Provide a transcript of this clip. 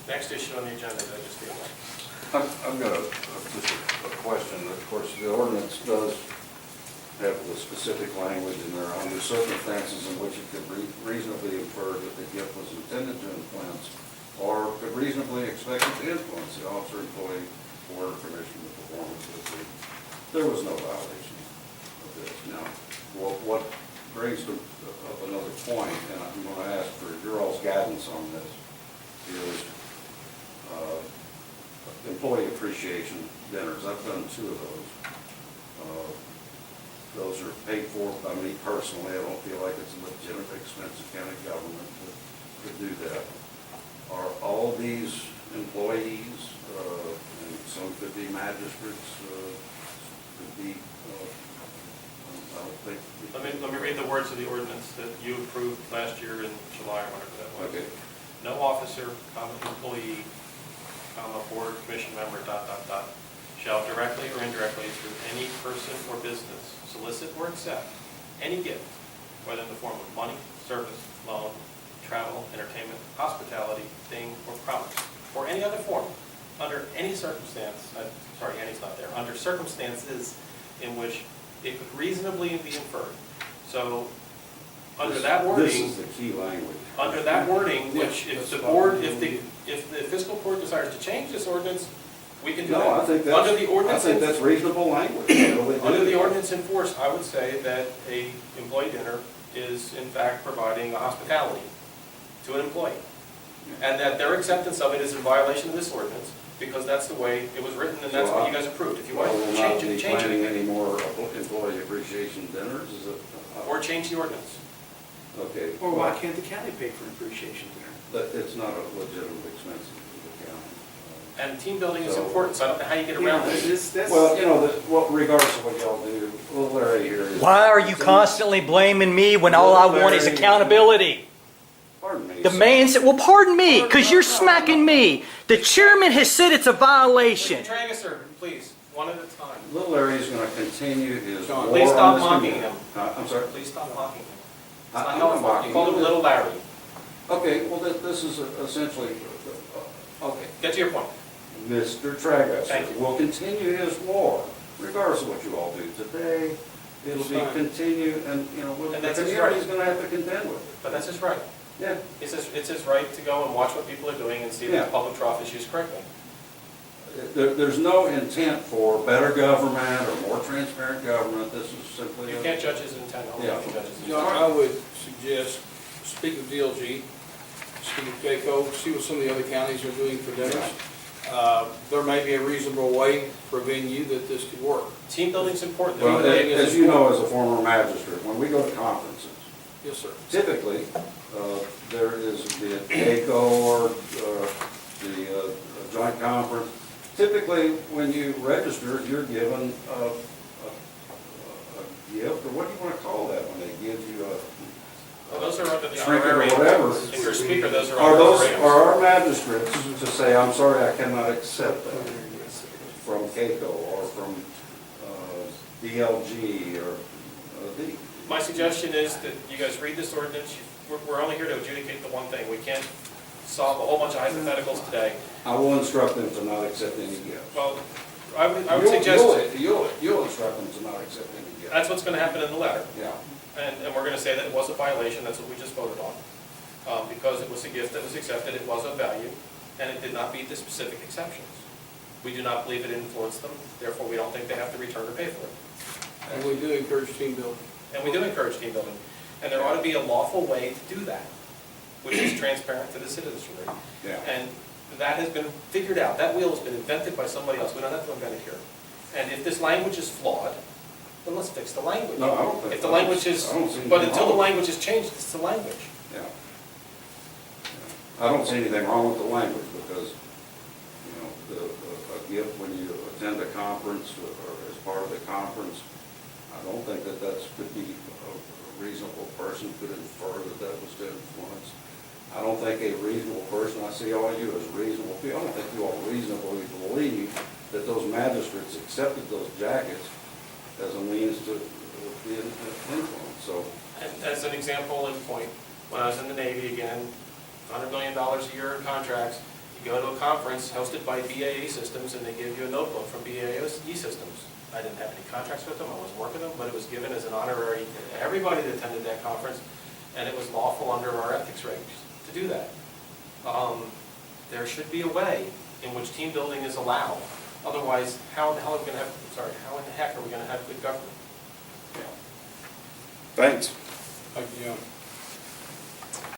Next issue on the agenda that I just gave away. I've got just a question. Of course, the ordinance does have the specific language in there, under circumstances in which it could reasonably infer that the gift was intended to influence or could reasonably expect it to influence the officer, employee, or commission the performance of the duty. There was no violation of this. Now, what brings up another point, and I'm going to ask for your all's guidance on this, is employee appreciation dinners. I've done 2 of those. Those are paid for by me personally. I don't feel like it's a legitimate expense of county government to do that. Are all these employees, and some could be magistrates, could be, I don't think. Let me read the words of the ordinance that you approved last year in July or whatever that was. Okay. No officer, employee, board, commission member, shall directly or indirectly through any person or business solicit or accept any gift, whether in the form of money, service, loan, travel, entertainment, hospitality, thing, or promise, or any other form, under any circumstance, any's not there, under circumstances in which it could reasonably be inferred. So, under that wording. This is the key language. Under that wording, which if the board, if the fiscal court desires to change this ordinance, we can do that. No, I think that's, Under the ordinance, I think that's reasonable language. I really under do. the ordinance in force, I would say that a employee dinner is in fact providing a hospitality to an employee. And that their acceptance of it is in violation of this ordinance, because that's the way it was written and that's what you guys approved. If you want to change it, change Planning it. any more employee appreciation dinners, is it? Or change the ordinance. Okay. Or why can't the county pay for an appreciation dinner? But it's not a legitimate expense to the county. And team building is So- important, so I don't know how you get around this. Well, you know, regardless of what y'all do, little Larry here is. Why are you constantly blaming me when all I want is accountability? Pardon me. The sir. man said, well, pardon me, because you're smacking me. The chairman has said it's a violation. Mr. Trageser, please, one at a time. Little Larry is going to continue his John, war please stop on this mocking community. him. I'm sorry? Please stop mocking him. It's I'm not not helpful. mocking You called him him. Little Larry. Okay, well, this is essentially, okay. Get to your point. Mr. Thank Trageser you. will continue his war, regardless of what you all do today. It'll be Fine. continue, and, you know, And the that's his community's right. going to have to contend with it. But that's his right. Yeah. It's his right to go and watch what people are doing and see that Yeah. the public trough is used correctly. There's no intent for better government or more transparent government. This is simply. You can't judge his intent, only Yeah. you can judge his John, intent. I would suggest, speak with DLG, speak with GACO, see what some of the other counties are doing for dinners. There may be a reasonable way for a venue that this could work. Team building's important. Well, Team building is as you know, important. as a former magistrate, when we go to conferences, Yes, sir. typically, there is the ACO or the joint conference. Typically, when you register, you're given a gift, or what do you want to call that, when they give you Well, those are under the trinket or honorarium. whatever? If you're a speaker, those are Are those, honorariums. are our magistrates to say, I'm sorry, I cannot accept that from CACO or from DLG or the. My suggestion is that you guys read this ordinance. We're only here to adjudicate the one thing. We can't solve a whole bunch of hypotheticals today. I will instruct them to not accept any gift. Well, I would suggest, You'll instruct them to not accept any gift. that's what's going to happen in the letter. Yeah. And we're going to say that it was a violation, that's what we just voted on. Because it was a gift that was accepted, it was of value, and it did not meet the specific exceptions. We do not believe it influenced them, therefore we don't think they have to return or pay for it. And we do encourage team building. And we do encourage team building. And there ought to be a lawful way to do that, which is transparent to the citizenry. Yeah. And that has been figured out, that wheel has been invented by somebody else, we don't have to invent it here. And if this language is flawed, then let's fix the language. No, I don't think. If the language is, I don't see but anything until the wrong. language is changed, it's the language. Yeah. I don't see anything wrong with the language because, you know, a gift when you attend a conference or as part of the conference, I don't think that could be a reasonable person could infer that was to influence. I don't think a reasonable person, I see all you as reasonable people, I don't think you all reasonably believe that those magistrates accepted those jackets as a means to be an influence, so. And as an example and point, when I was in the Navy again, $100 million a year in contracts, you go to a conference hosted by BAE Systems, and they give you a notebook from BAE Systems. I didn't have any contracts with them, I wasn't working with them, but it was given as an honorary to everybody that attended that conference, and it was lawful under our ethics regs to do that. There should be a way in which team building is allowed. Otherwise, how in the hell are we gonna have, how in the heck are we gonna have good government? Thanks. Thank you, John.